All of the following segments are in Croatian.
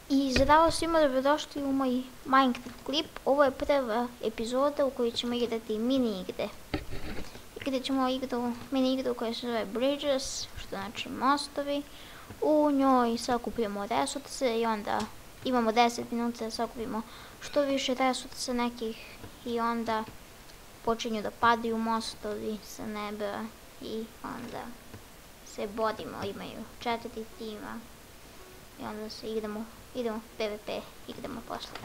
I zdravo svima, dobrodošli u moj Minecraft klip. Ovo je prva epizoda u kojoj ćemo igrati mini igre. Igrat ćemo mini igru koja se zove Bridges, što znači mostovi. U njoj sakupljamo resurse i onda imamo 10 minuta da sakupimo što više resursa nekih i onda počinju da padaju mostovi sa neba i onda se borimo, imaju 4 tima i onda se idemo PvP, idemo posle.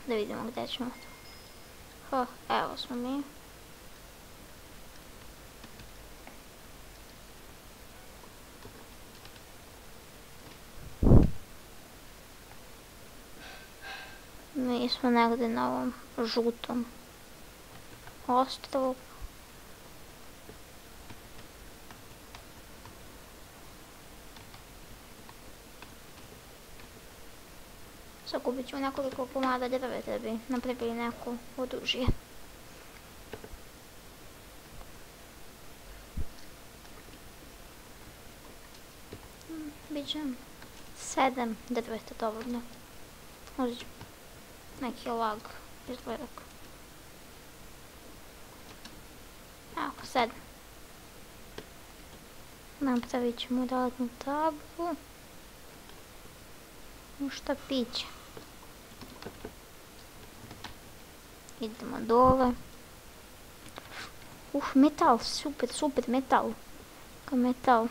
Da vidimo gdje ćemo. Evo smo mi. Mi smo negdje na ovom žutom ostrvu. Sakupit ćemo nekoliko komada drveta da bi napravili neko oružje. Biće 7 drveta dovoljno. Uzet ću neki lag izgledak. Evo, 7. Napravit ćemo radnu tablu. Šta piće. Idemo dole. Metal, super metal. Kao metal.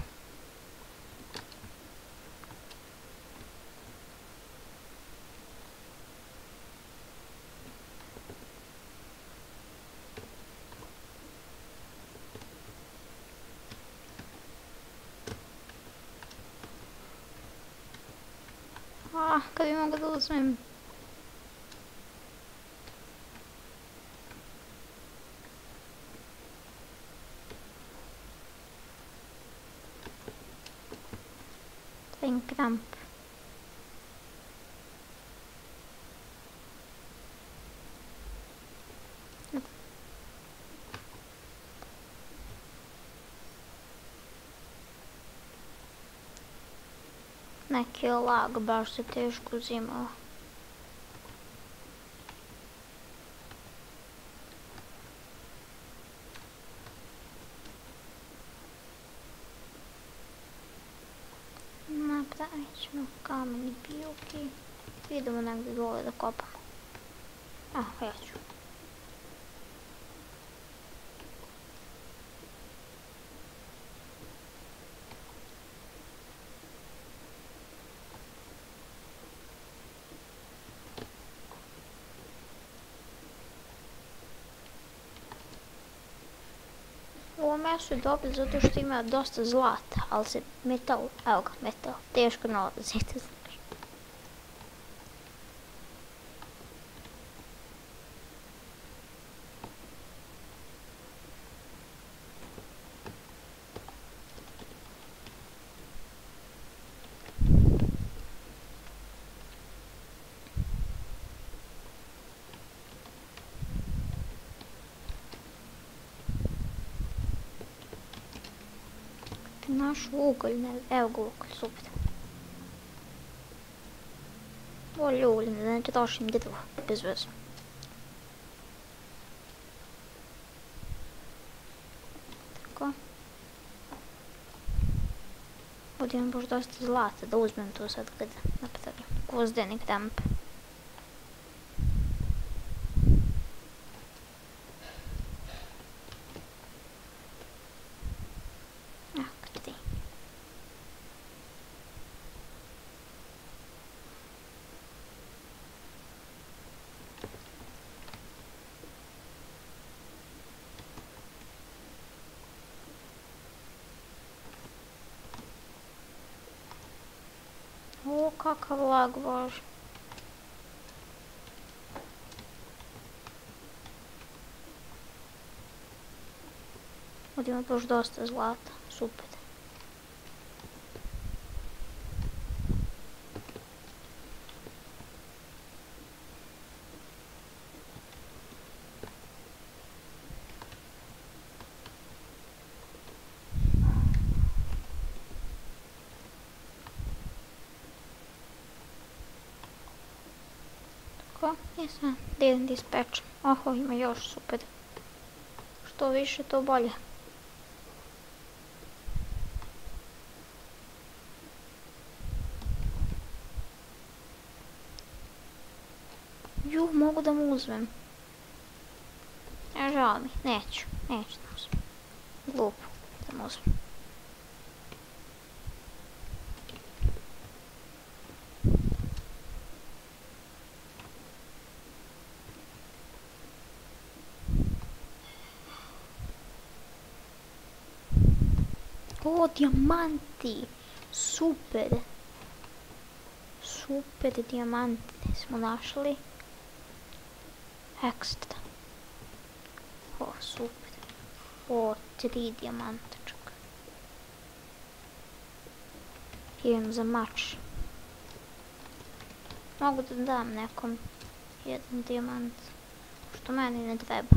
Kad bi mogla da uzmem. Train cramp. Neki lag, baš se teško uzimao. Napravit ćemo kameni pijuki. Idemo negdje dole da kopamo. Ja ću. Ovo meso je dobro zato što ima dosta zlata, ali se metal, evo ga metal, teško nalazite. Naš uголь, evo ga uголь, super. Volju uголь, znači trošim drvo, bez veze. Tako. Ovdje imam baš dosta zlata, da uzmem to sad kada napravim gvozdeni kramp. O, kakav lag, bože. Ovdje ima baš dosta zlata, super. Ko? Nisam. Didn't dispatch. Oho, ima još, super. Što više, to bolje. Mogu da mu uzmem. Žao mi, neću da mu uzmem. Glupo da mu uzmem. O, dijamanti! Super! Super dijamanti smo našli. Ekstra. O, super. O, 3 dijamanta čak. Idem za mač. Mogu da dam nekom jedan dijamant, što meni ne treba.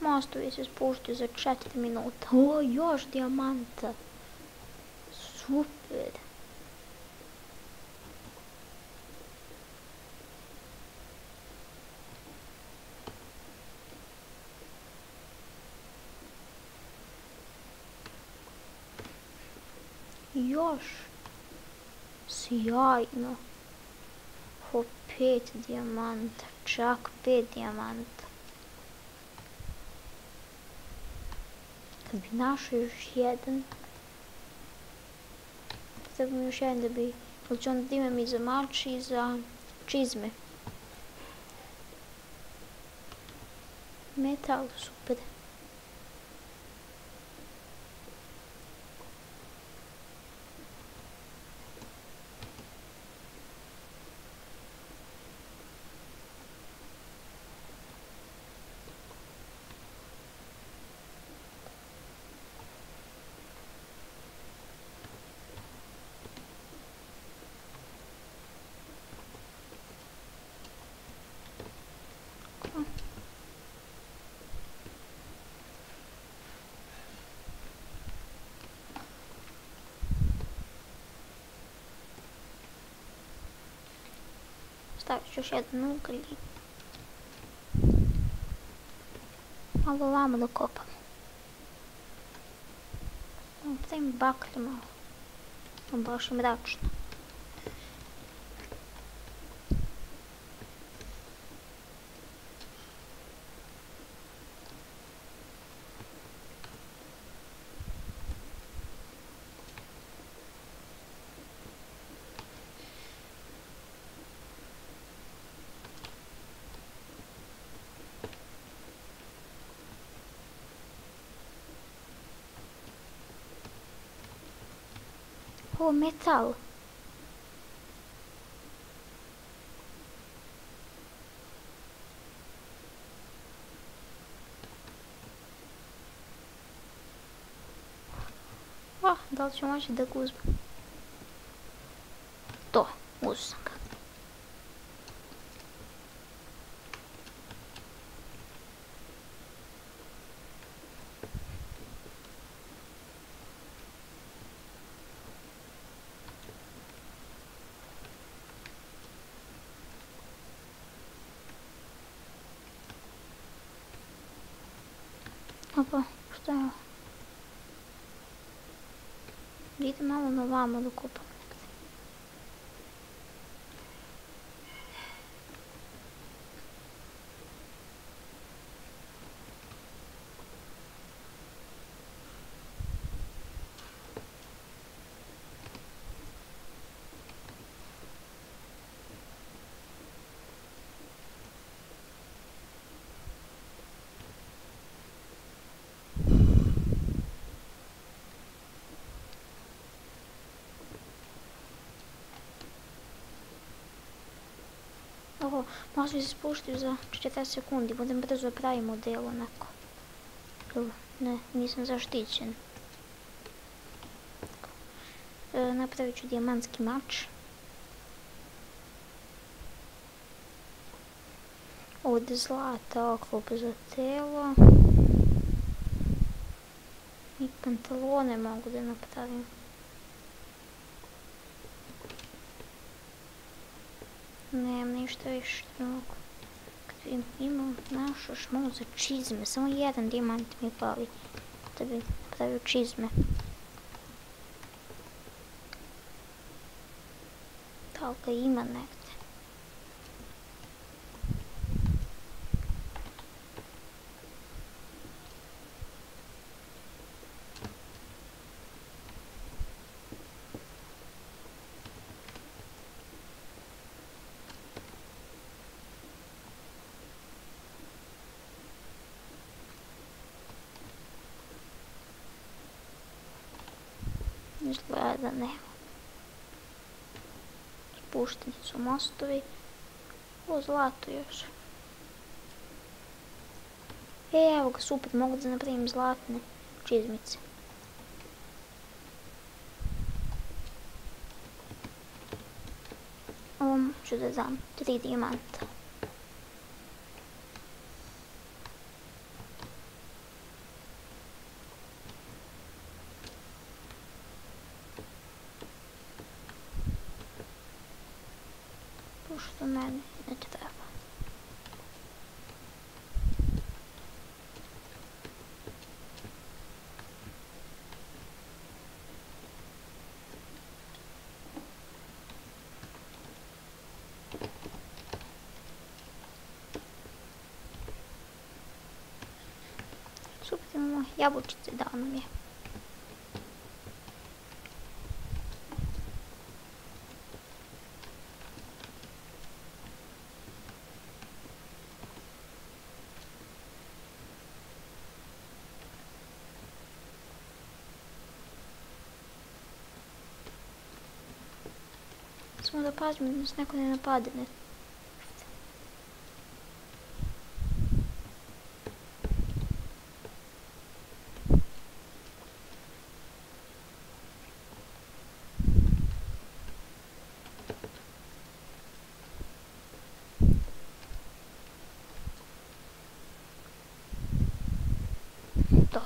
Mostovi se spuštaju za 4 minuta. O, još dijamanta. Super. Još. Sjajno. O, 5 dijamanta. Čak 5 dijamanta. Kad bi našao još jedan, treba mi još jedan da bi, ali ću onda da imam i za mač i za čizme. Metal, super. Stavit ću još jedan ugalj i malo ovamo da kopam. Da im baklje malo. Baš je mračno. O, metal. Da li ću moći da ga uzmem? To, uzeo sam ga. Opa, šta je ovo? Idem malo na ovamo da kupam negdje. Ovo, možda se spuštaju za 40 sekundi, budem brzo da pravim model onako. Ne, nisam zaštićen. Napravit ću dijamantski mač. Ovdje zlata oklop za telo. I pantalone mogu da napravim. Nemam ništa više drugo. Kad imam našo još malo za čizme. Samo jedan dijamant mi fali da bi napravio čizme. Da li ga ima negdje? Izgleda da nema. Spušteni su mostovi. O, zlato još. Evo ga, super, mogu da napravim zlatne čizmice. Ovom ću da dam 3 dijamanta. Pošto meni ne treba. Super, imamo jabučice, dao nam je. Samo da pazimo da nas neko ne napadne. To,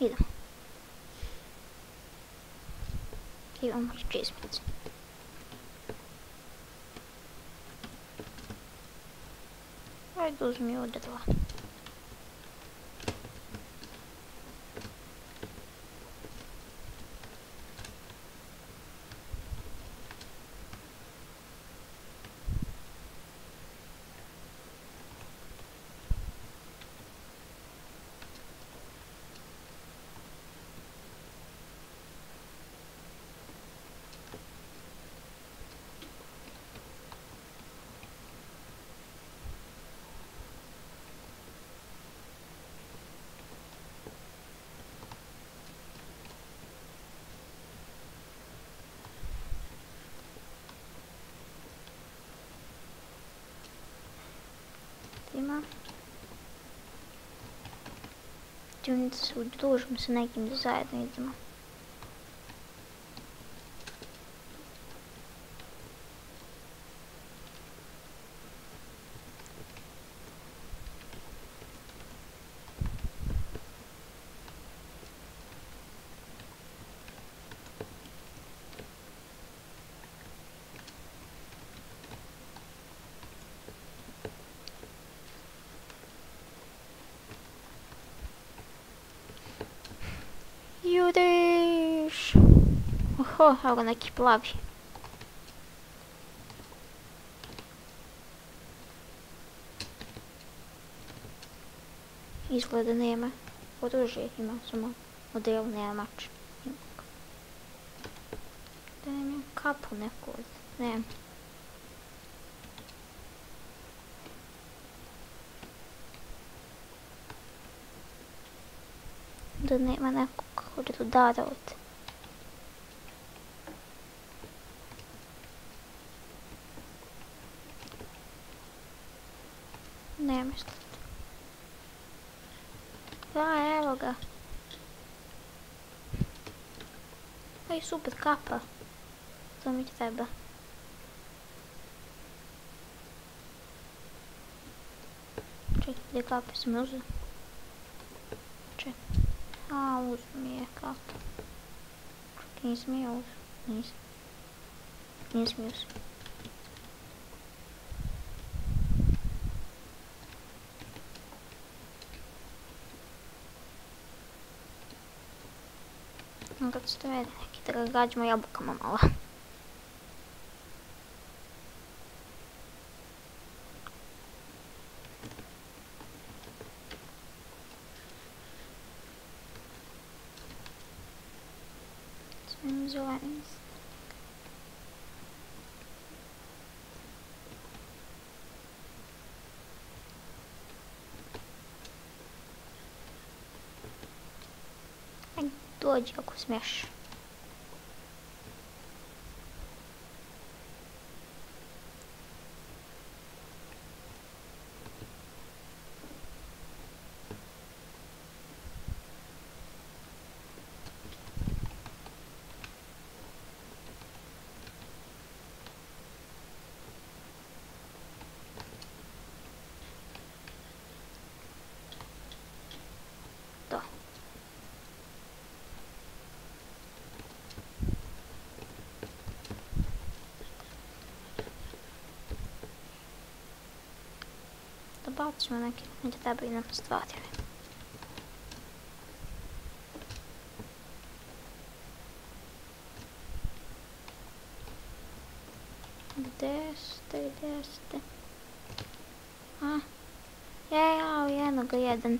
idemo. Imamo i čizmice. Ajde uzmi od drva. Ima. Ćemo da se udružimo sa nekim da zajedno idemo. Juriš! Oho, evo ga neki plavi. Izgleda nema oružje, ima samo model, nema mač. Da nema kapu neku od, nema. Da nema nekog rudara od. Nema izgleda. Da, evo ga. Aj, super kapa. To mi treba. Čekaj, gdje kape sam uzeo? Čekaj. A, uzeo mi je kape. Čekaj, nisam je uzeo. Nisam. Nisam je uzeo. Kad se to vede neki, da ga gađamo jabukama malo. Svim zelenim. Ajde, dođi ako smiješ. Da bacimo neke, neće trebaju nam stvari. Gdje ste? A? Jao, jednog jedan.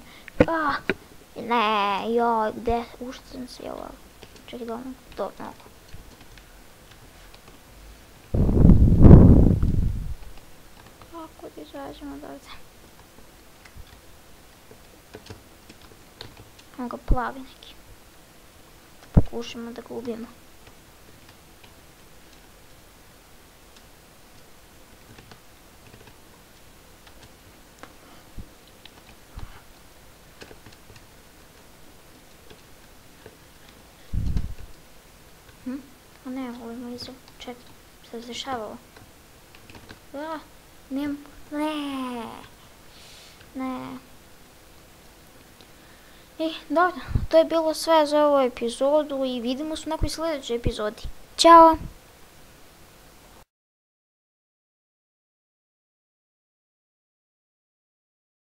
Ne, joj, gdje? Ušto sam se joj. Čekaj, do mnogo. Kako da izađemo odavde? On ga plavi neki. Pokušamo da ga ubijemo. A ne, ovo ima izu. Čekaj, što se dešavalo? Ne. Dobro, to je bilo sve za ovu epizodu i vidimo se u nekoj sljedećoj epizodi. Ćao!